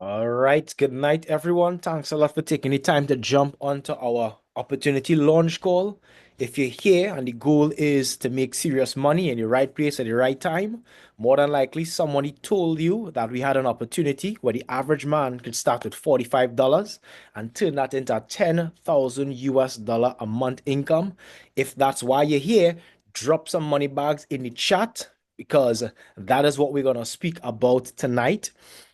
All right, good night, everyone. Thanks a lot for taking the time to jump onto our opportunity launch call. If you're here and the goal is to make serious money in the right place at the right time, more than likely somebody told you that we had an opportunity where the average man could start with $45 and turn that into 10,000 US dollar a month income. If that's why you're here, drop some money bags in the chat because that is what we're going to speak about tonight.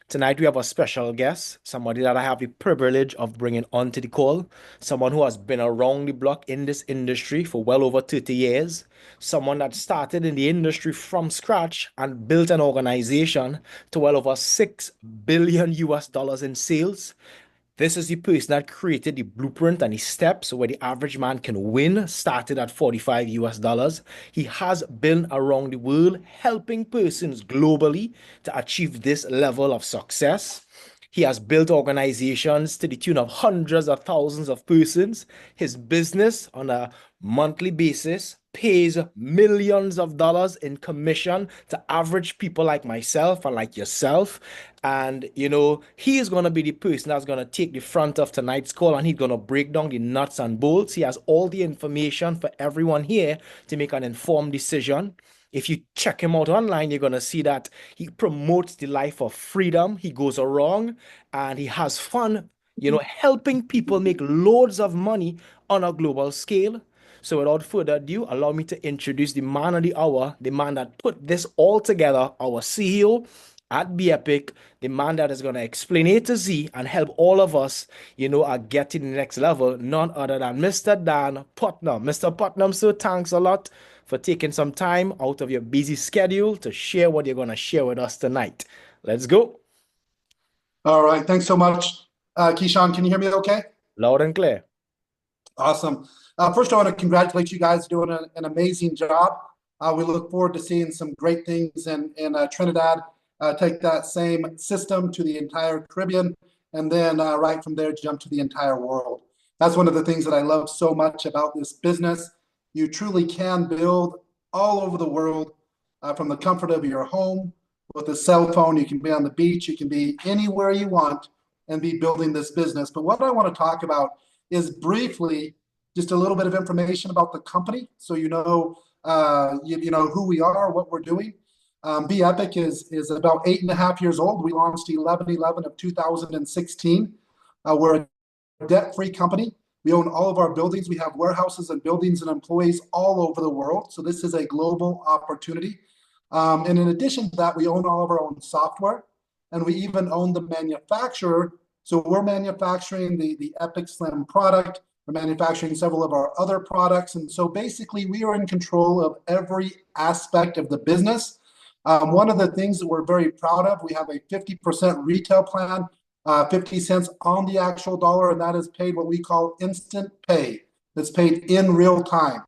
Tonight, we have a special guest, somebody that I have the privilege of bringing onto the call, someone who has been around the block in this industry for well over 30 years, someone that started in the industry from scratch and built an organization to well over 6 billion US dollars in sales. This is the person that created the blueprint and the steps where the average man can win, started at 45 US dollars. He has been around the world helping persons globally to achieve this level of success. He has built organizations to the tune of hundreds of thousands of persons. His business on a monthly basis pays millions of dollars in commission to average people like myself and like yourself. And he is going to be the person that's going to take the front of tonight's call and he's going to break down the nuts and bolts. He has all the information for everyone here to make an informed decision. If you check him out online, you're going to see that he promotes the life of freedom. He goes around and he has fun, helping people make loads of money on a global scale. So without further ado, allow me to introduce the man of the hour, the man that put this all together, our CEO at Be Epic, the man that is going to explain A to Z and help all of us, get to the next level, none other than Mr. Dan Putnam. Mr. Putnam, so thanks a lot for taking some time out of your busy schedule to share what you're going to share with us tonight. Let's go. All right. Thanks so much. Keeshon, can you hear me okay? Loud and clear. Awesome. First, I want to congratulate you guys doing an amazing job. We look forward to seeing some great things in Trinidad. Take that same system to the entire Caribbean, and then right from there, jump to the entire world. That's one of the things that I love so much about this business. You truly can build all over the world from the comfort of your home with a cell phone. You can be on the beach, you can be anywhere you want and be building this business. But what I want to talk about is briefly just a little bit of information about the company, so you know who we are, what we're doing. Be Epic is about 8.5 years old. We launched 11/11 of 2016. We're a debt-free company. We own all of our buildings. We have warehouses and buildings and employees all over the world. So this is a global opportunity. And in addition to that, we own all of our own software, and we even own the manufacturer. So we're manufacturing the Epic Slim product. We're manufacturing several of our other products. And so basically, we are in control of every aspect of the business. One of the things that we're very proud of, we have a 50% retail plan, 50 cents on the actual dollar, and that is paid what we call instant pay. That's paid in real time.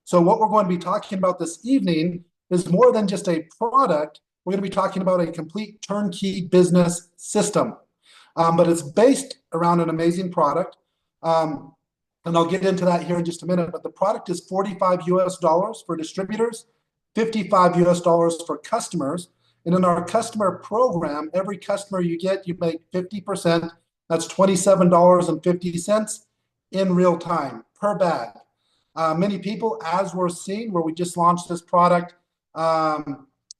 So what we're going to be talking about this evening is more than just a product. We're going to be talking about a complete turnkey business system. But it's based around an amazing product. And I'll get into that here in just a minute. But the product is 45 US dollars for distributors, 55 US dollars for customers. And in our customer program, every customer you get, you make 50%. That's $27.50 in real time per bag. Many people, as we're seeing, where we just launched this product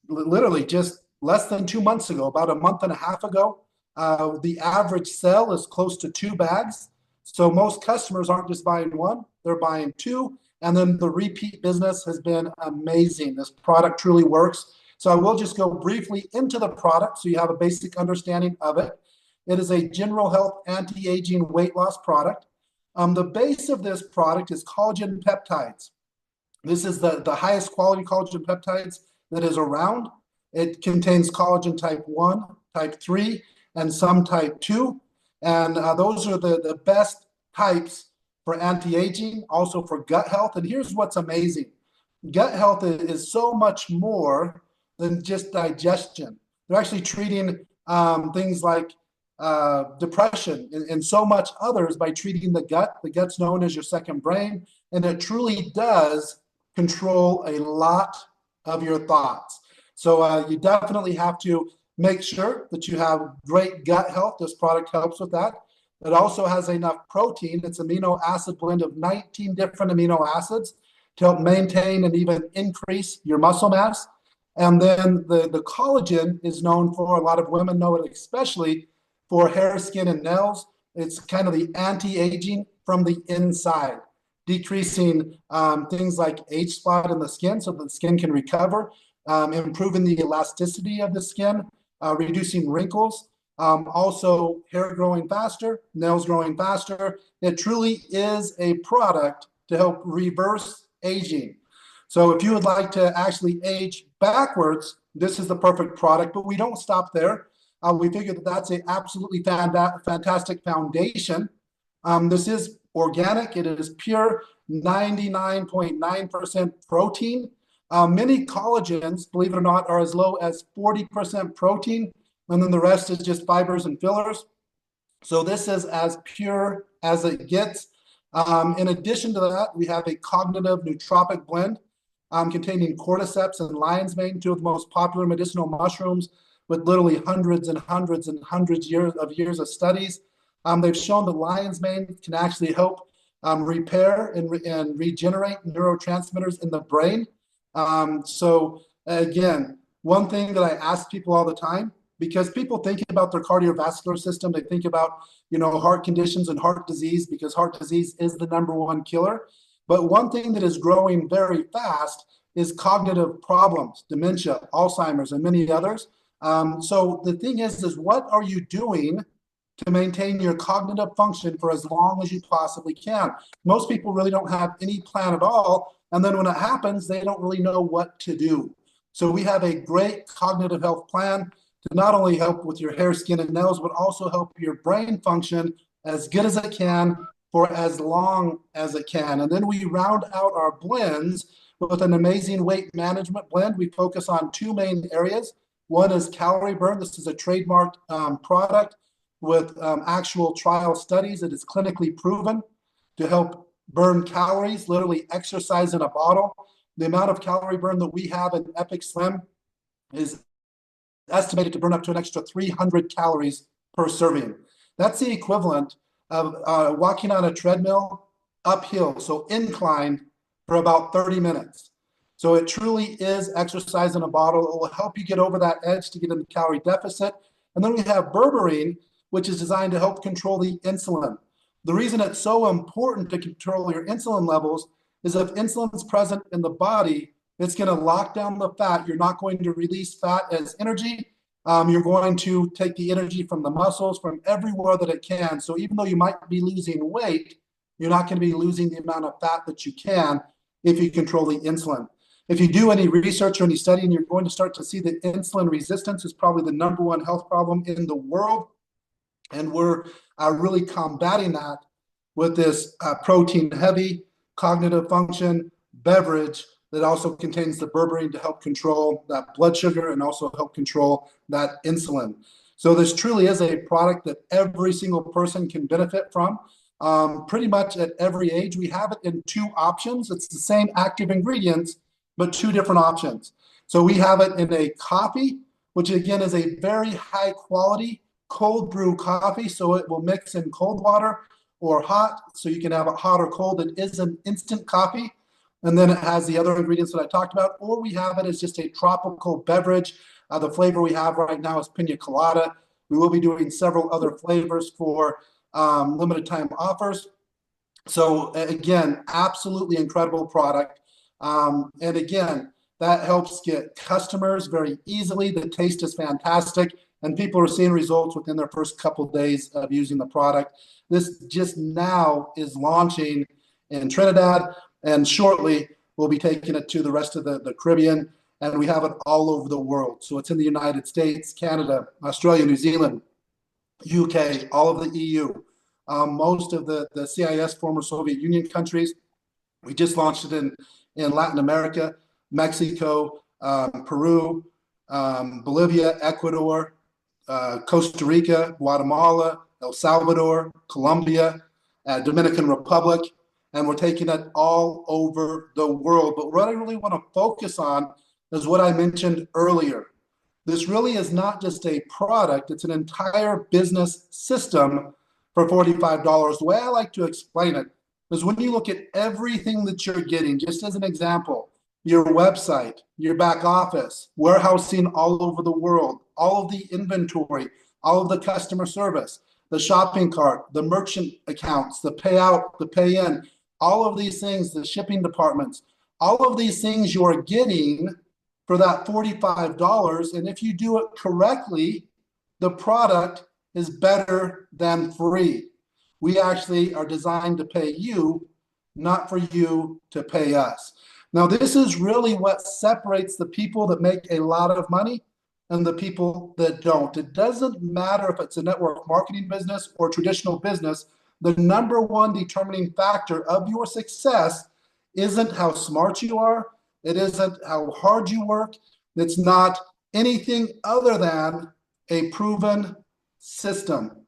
literally just less than 2 months ago, about a month and a half ago, the average sell is close to 2 bags. So most customers aren't just buying one, they're buying 2. And then the repeat business has been amazing. This product truly works. So I will just go briefly into the product so you have a basic understanding of it. It is a general health anti-aging weight loss product. The base of this product is collagen peptides. This is the highest quality collagen peptides that is around. It contains collagen type 1, type 3, and some type 2. And those are the best types for anti-aging, also for gut health. And here's what's amazing. Gut health is so much more than just digestion. They're actually treating things like depression and so much others by treating the gut. The gut's known as your second brain, and it truly does control a lot of your thoughts. So you definitely have to make sure that you have great gut health. This product helps with that. It also has enough protein. It's amino acid blend of 19 different amino acids to help maintain and even increase your muscle mass. And then the collagen is known for, a lot of women know it, especially for hair, skin, and nails. It's kind of the anti-aging from the inside, decreasing things like age spot in the skin so the skin can recover, improving the elasticity of the skin, reducing wrinkles, also hair growing faster, nails growing faster. It truly is a product to help reverse aging. So if you would like to actually age backwards, this is the perfect product, but we don't stop there. We figure that that's an absolutely fantastic foundation. This is organic. It is pure 99.9% protein. Many collagens, believe it or not, are as low as 40% protein, and then the rest is just fibers and fillers. So this is as pure as it gets. In addition to that, we have a cognitive nootropic blend containing cordyceps and lion's mane, two of the most popular medicinal mushrooms, with literally hundreds and hundreds and hundreds years of studies. They've shown that lion's mane can actually help repair and regenerate neurotransmitters in the brain. So again, one thing that I ask people all the time, because people think about their cardiovascular system, they think about, heart conditions and heart disease, because heart disease is the #1 killer. But one thing that is growing very fast is cognitive problems, dementia, Alzheimer's, and many others. So the thing is what are you doing to maintain your cognitive function for as long as you possibly can? Most people really don't have any plan at all. And then when it happens, they don't really know what to do. So we have a great cognitive health plan to not only help with your hair, skin, and nails, but also help your brain function as good as it can for as long as it can. And then we round out our blends with an amazing weight management blend. We focus on two main areas. One is calorie burn. This is a trademarked product with actual trial studies. It is clinically proven to help burn calories, literally exercise in a bottle. The amount of calorie burn that we have in Epic Slim is estimated to burn up to an extra 300 calories per serving. That's the equivalent of walking on a treadmill uphill, so incline, for about 30 minutes. So it truly is exercise in a bottle. It will help you get over that edge to get in the calorie deficit. And then we have berberine, which is designed to help control the insulin. The reason it's so important to control your insulin levels is if insulin is present in the body, it's going to lock down the fat. You're not going to release fat as energy. You're going to take the energy from the muscles, from everywhere that it can. So even though you might be losing weight, you're not going to be losing the amount of fat that you can if you control the insulin. If you do any research or any studying, you're going to start to see that insulin resistance is probably the #1 health problem in the world. And we're really combating that with this protein-heavy, cognitive function beverage that also contains the berberine to help control that blood sugar and also help control that insulin. So this truly is a product that every single person can benefit from. Pretty much at every age. We have it in two options. It's the same active ingredients, but two different options. So we have it in a coffee, which again is a very high quality cold brew coffee. So it will mix in cold water or hot. So you can have it hot or cold. It is an instant coffee. And then it has the other ingredients that I talked about, or we have it as just a tropical beverage. The flavor we have right now is pina colada. We will be doing several other flavors for limited time offers. So again, absolutely incredible product. And again, that helps get customers very easily. The taste is fantastic, and people are seeing results within their first couple of days of using the product. This just now is launching in Trinidad, and shortly we'll be taking it to the rest of the Caribbean, and we have it all over the world. So it's in the United States, Canada, Australia, New Zealand, UK, all of the EU, most of the CIS, former Soviet Union countries. We just launched it in Latin America, Mexico, Peru, Bolivia, Ecuador, Costa Rica, Guatemala, El Salvador, Colombia, Dominican Republic, and we're taking it all over the world. But what I really want to focus on is what I mentioned earlier. This really is not just a product, it's an entire business system for $45. The way I like to explain it is when you look at everything that you're getting, just as an example, your website, your back office, warehousing all over the world, all of the inventory, all of the customer service, the shopping cart, the merchant accounts, the payout, the pay in, all of these things, the shipping departments, all of these things you're getting for that $45. And if you do it correctly, the product is better than free. We actually are designed to pay you, not for you to pay us. Now, this is really what separates the people that make a lot of money and the people that don't. It doesn't matter if it's a network marketing business or traditional business. The number one determining factor of your success isn't how smart you are. It isn't how hard you work. It's not anything other than a proven system.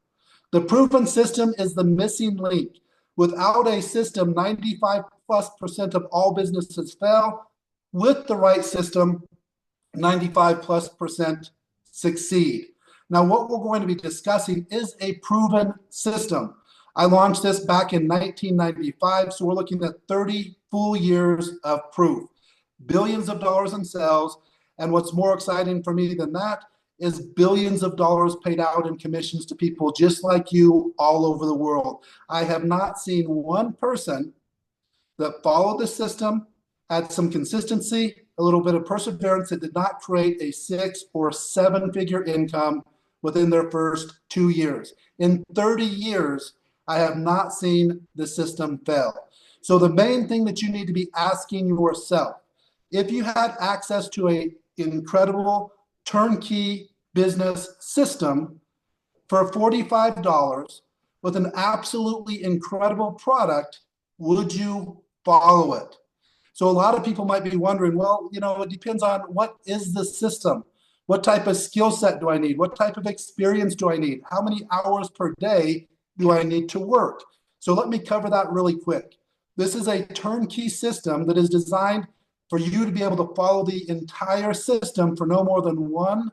The proven system is the missing link. Without a system, 95+% of all businesses fail. With the right system, 95+% succeed. Now, what we're going to be discussing is a proven system. I launched this back in 1995, so we're looking at 30 full years of proof, billions of dollars in sales, and what's more exciting for me than that is billions of dollars paid out in commissions to people just like you all over the world. I have not seen one person that followed the system, had some consistency, a little bit of perseverance that did not create a 6 or 7-figure income within their first 2 years. In 30 years, I have not seen the system fail. So the main thing that you need to be asking yourself, if you had access to an incredible turnkey business system for $45 with an absolutely incredible product, would you follow it? So a lot of people might be wondering, well, it depends on what is the system? What type of skill set do I need? What type of experience do I need? How many hours per day do I need to work? So let me cover that really quick. This is a turnkey system that is designed for you to be able to follow the entire system for no more than 1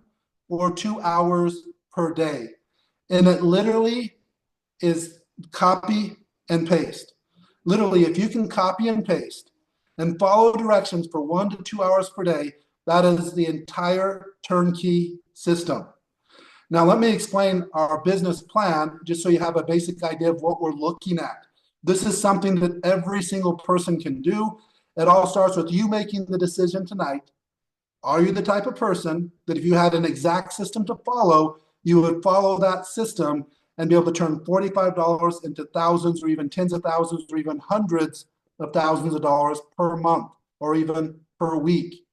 or 2 hours per day. And it literally is copy and paste. Literally, if you can copy and paste and follow directions for 1 to 2 hours per day, that is the entire turnkey system. Now, let me explain our business plan just so you have a basic idea of what we're looking at. This is something that every single person can do. It all starts with you making the decision tonight. Are you the type of person that if you had an exact system to follow, you would follow that system and be able to turn $45 into thousands or even tens of thousands or even hundreds of thousands of dollars per month or even per week?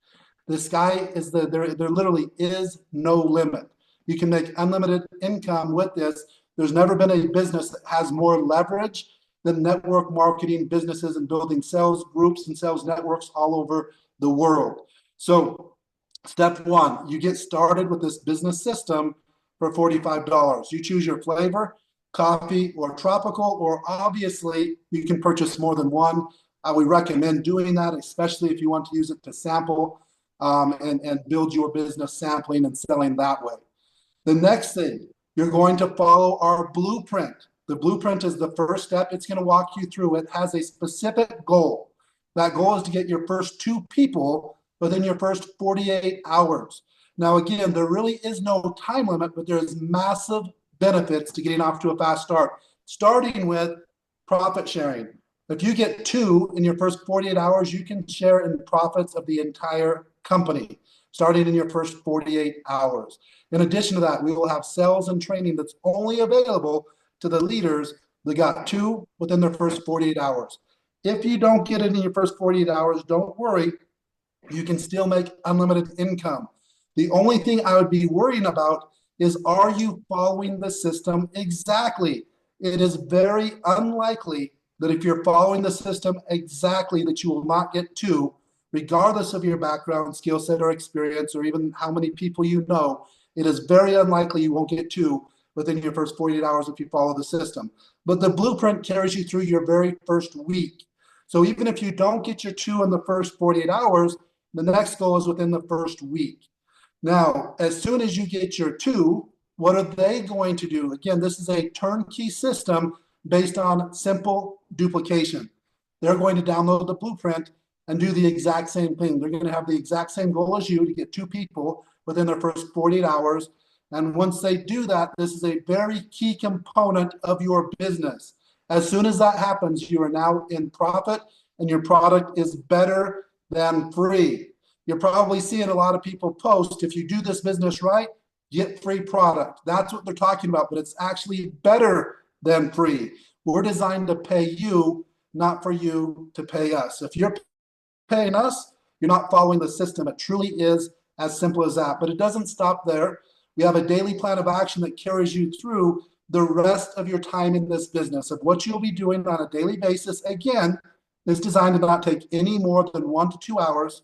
The sky is there literally is no limit. You can make unlimited income with this. There's never been a business that has more leverage than network marketing businesses and building sales groups and sales networks all over the world. So step one, you get started with this business system for $45. You choose your flavor, coffee or tropical, or obviously you can purchase more than one. I would recommend doing that, especially if you want to use it to sample and build your business sampling and selling that way. The next thing, you're going to follow our blueprint. The blueprint is the first step. It's going to walk you through. It has a specific goal. That goal is to get your first 2 people within your first 48 hours. Now, again, there really is no time limit, but there's massive benefits to getting off to a fast start, starting with profit sharing. If you get 2 in your first 48 hours, you can share in profits of the entire company, starting in your first 48 hours. In addition to that, we will have sales and training that's only available to the leaders that got 2 within their first 48 hours. If you don't get it in your first 48 hours, don't worry. You can still make unlimited income. The only thing I would be worrying about is, are you following the system exactly? It is very unlikely that if you're following the system exactly that you will not get 2, regardless of your background, skill set, or experience, or even how many people you know. It is very unlikely you won't get 2 within your first 48 hours if you follow the system. But the blueprint carries you through your very first week. So even if you don't get your 2 in the first 48 hours, the next goal is within the first week. Now, as soon as you get your two, what are they going to do? Again, this is a turnkey system based on simple duplication. They're going to download the blueprint and do the exact same thing. They're going to have the exact same goal as you to get two people within their first 48 hours. And once they do that, this is a very key component of your business. As soon as that happens, you are now in profit and your product is better than free. You're probably seeing a lot of people post, if you do this business right, get free product. That's what they're talking about, but it's actually better than free. We're designed to pay you, not for you to pay us. If you're paying us, you're not following the system. It truly is as simple as that. But it doesn't stop there. We have a daily plan of action that carries you through the rest of your time in this business of what you'll be doing on a daily basis. Again, it's designed to not take any more than 1 to 2 hours.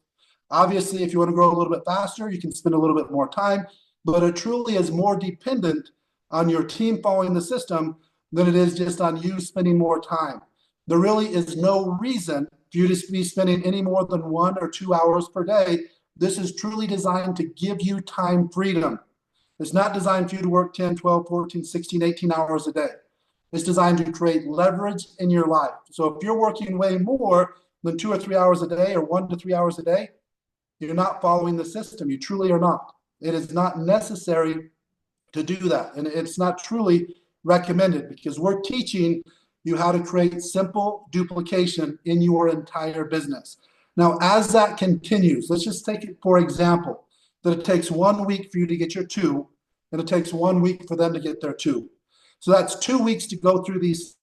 Obviously, if you want to grow a little bit faster, you can spend a little bit more time, but it truly is more dependent on your team following the system than it is just on you spending more time. There really is no reason for you to be spending any more than 1 or 2 hours per day. This is truly designed to give you time freedom. It's not designed for you to work 10, 12, 14, 16, 18 hours a day. It's designed to create leverage in your life. So if you're working way more than 2 or 3 hours a day or 1 to 3 hours a day, you're not following the system. You truly are not. It is not necessary to do that. And it's not truly recommended because we're teaching you how to create simple duplication in your entire business. Now, as that continues, let's just take it for example, that it takes 1 week for you to get your two, and it takes 1 week for them to get their two. So that's 2 weeks to go through these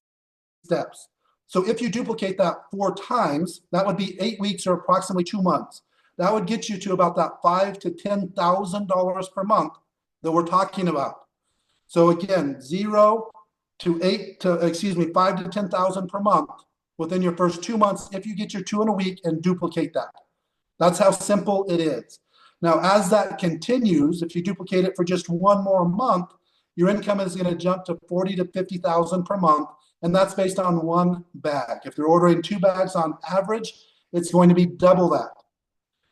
steps. So if you duplicate that 4 times, that would be 8 weeks or approximately 2 months. That would get you to about that $5,000 to $10,000 per month that we're talking about. So again, 0 to 8 to, excuse me, 5 to 10,000 per month within your first 2 months if you get your two in a week and duplicate that. That's how simple it is. Now, as that continues, if you duplicate it for just 1 more month, your income is going to jump to 40 to 50,000 per month, and that's based on 1 bag. If they're ordering 2 bags on average, it's going to be double that.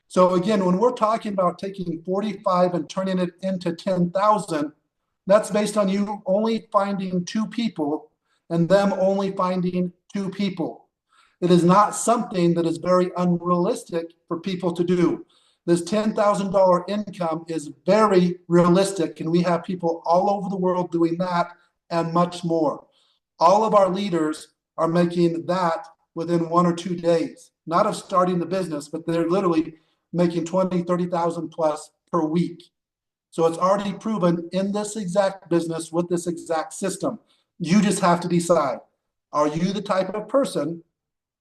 So again, when we're talking about taking 45 and turning it into 10,000, that's based on you only finding 2 people and them only finding 2 people. It is not something that is very unrealistic for people to do. This $10,000 income is very realistic, and we have people all over the world doing that and much more. All of our leaders are making that within 1 or 2 days, not of starting the business, but they're literally making 20, 30,000 plus per week. So it's already proven in this exact business with this exact system. You just have to decide, are you the type of person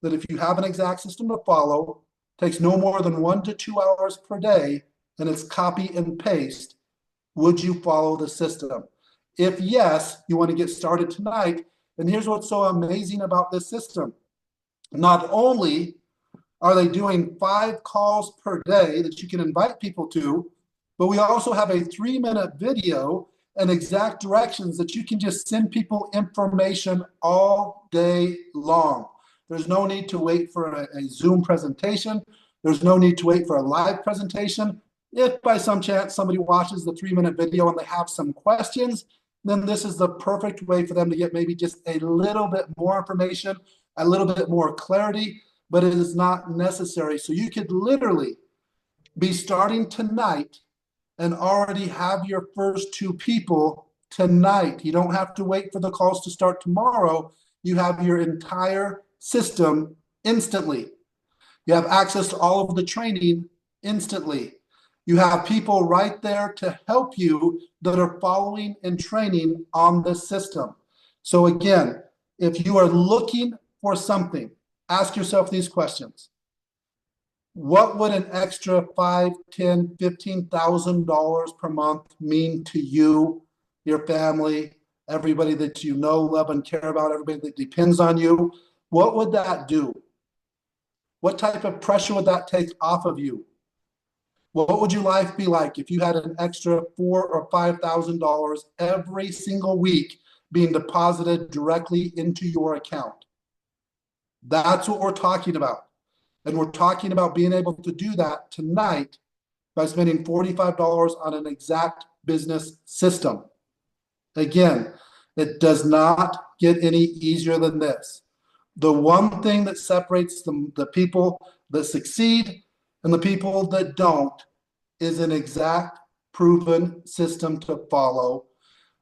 that if you have an exact system to follow, takes no more than 1 to 2 hours per day, and it's copy and paste, would you follow the system? If yes, you want to get started tonight. And here's what's so amazing about this system. Not only are they doing 5 calls per day that you can invite people to, but we also have a 3-minute video and exact directions that you can just send people information all day long. There's no need to wait for a Zoom presentation. There's no need to wait for a live presentation. If by some chance somebody watches the 3-minute video and they have some questions, then this is the perfect way for them to get maybe just a little bit more information, a little bit more clarity, but it is not necessary. So you could literally be starting tonight and already have your first 2 people tonight. You don't have to wait for the calls to start tomorrow. You have your entire system instantly. You have access to all of the training instantly. You have people right there to help you that are following and training on this system. So again, if you are looking for something, ask yourself these questions. What would an extra $5, $10, $15,000 per month mean to you, your family, everybody that you know, love, and care about, everybody that depends on you? What would that do? What type of pressure would that take off of you? What would your life be like if you had an extra $4,000 or $5,000 every single week being deposited directly into your account? That's what we're talking about. And we're talking about being able to do that tonight by spending $45 on an exact business system. Again, it does not get any easier than this. The one thing that separates the people that succeed and the people that don't is an exact proven system to follow.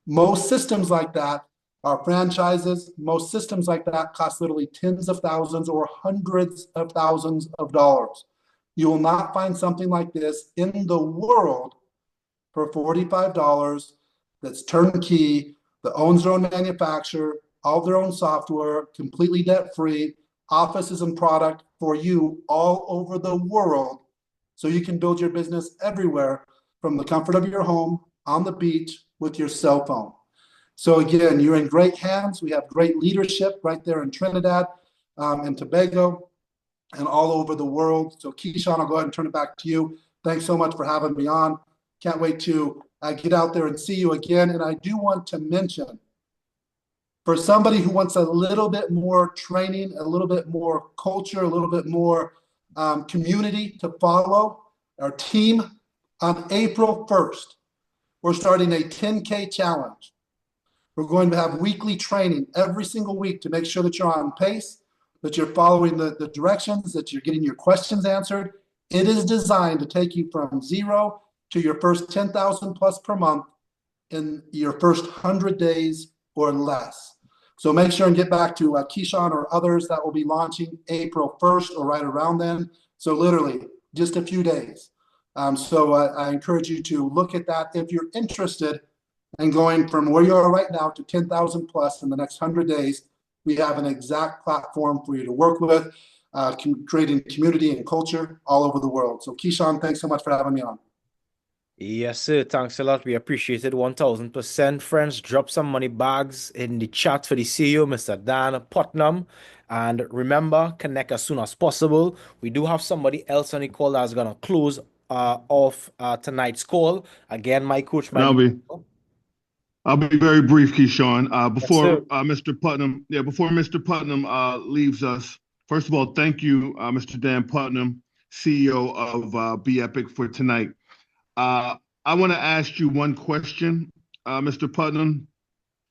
Most systems like that are franchises. Most systems like that cost literally tens of thousands or hundreds of thousands of dollars. You will not find something like this in the world for $45 that's turnkey, that owns their own manufacturer, all their own software, completely debt free, offices and product for you all over the world. So you can build your business everywhere from the comfort of your home, on the beach, with your cell phone. So again, you're in great hands. We have great leadership right there in Trinidad and Tobago and all over the world. So Keeshon, I'll go ahead and turn it back to you. Thanks so much for having me on. Can't wait to get out there and see you again. And I do want to mention, for somebody who wants a little bit more training, a little bit more culture, a little bit more community to follow our team, on April 1st, we're starting a 10K challenge. We're going to have weekly training every single week to make sure that you're on pace, that you're following the directions, that you're getting your questions answered. It is designed to take you from zero to your first 10,000 plus per month in your first 100 days or less. So make sure and get back to Keeshon or others that will be launching April 1st or right around then. So literally just a few days. So I encourage you to look at that if you're interested in going from where you are right now to 10,000 plus in the next 100 days. We have an exact platform for you to work with, creating community and culture all over the world. So Keeshon, thanks so much for having me on. Yes, sir. Thanks a lot. We appreciate it 1000%. Friends, drop some money bags in the chat for the CEO, Mr. Dan Putnam. And remember, connect as soon as possible. We do have somebody else on the call that's going to close off tonight's call. Again, my coach, And my I'll be very brief, Keyshawn. yes, sir. Before Mr. Putnam leaves us, first of all, thank you, Mr. Dan Putnam, CEO of Be Epic, for tonight. I want to ask you one question, Mr. Putnam,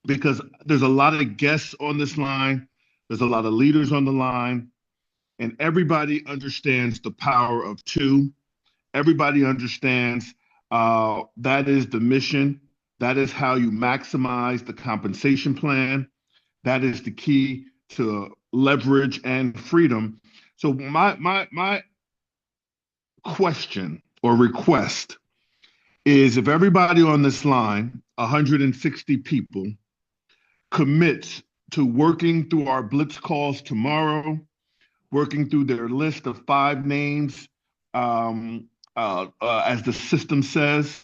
because there's a lot of guests on this line, there's a lot of leaders on the line, and everybody understands the power of two. Everybody understands that is the mission. That is how you maximize the compensation plan. That is the key to leverage and freedom. So my question or request is, if everybody on this line, 160 people, commits to working through our blitz calls tomorrow, working through their list of 5 names, as the system says,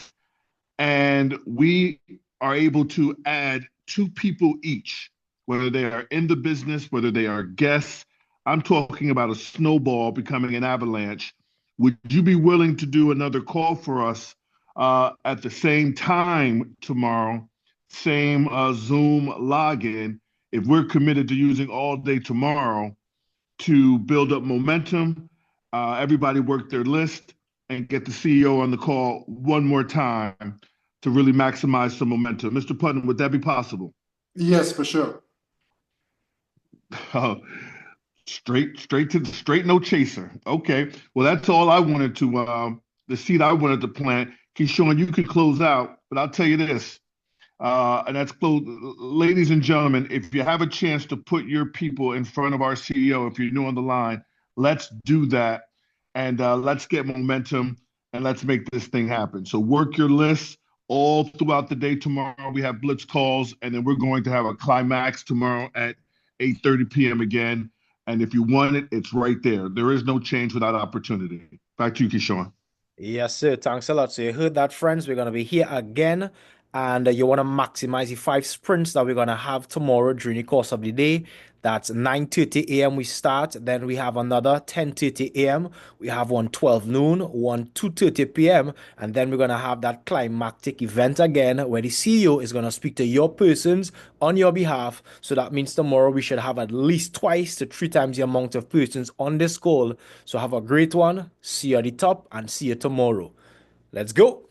and we are able to add 2 people each, whether they are in the business, whether they are guests. I'm talking about a snowball becoming an avalanche. Would you be willing to do another call for us at the same time tomorrow, same Zoom login, if we're committed to using all day tomorrow to build up momentum, everybody work their list, and get the CEO on the call one more time to really maximize some momentum? Mr. Putnam, would that be possible? Yes, for sure. Straight, no chaser. Okay, well, that's all I wanted to, the seed I wanted to plant. Keeshon, you can close out, but I'll tell you this, and that's close. Ladies and gentlemen, if you have a chance to put your people in front of our CEO, if you're new on the line, let's do that, and let's get momentum, and let's make this thing happen. So work your list all throughout the day tomorrow. We have blitz calls, and then we're going to have a climax tomorrow at 8:30 p.m. again. And if you want it, it's right there. There is no change without opportunity. Back to you, Keeshon. Yes, sir. Thanks a lot. So you heard that, friends. We're going to be here again. And you want to maximize the 5 sprints that we're going to have tomorrow during the course of the day. That's 9:30 a.m. we start. Then we have another 10:30 a.m. We have one 12 noon, one 2:30 p.m. And then we're going to have that climactic event again where the CEO is going to speak to your persons on your behalf. So that means tomorrow we should have at least twice to 3 times the amount of persons on this call. So have a great one. See you at the top and see you tomorrow. Let's go.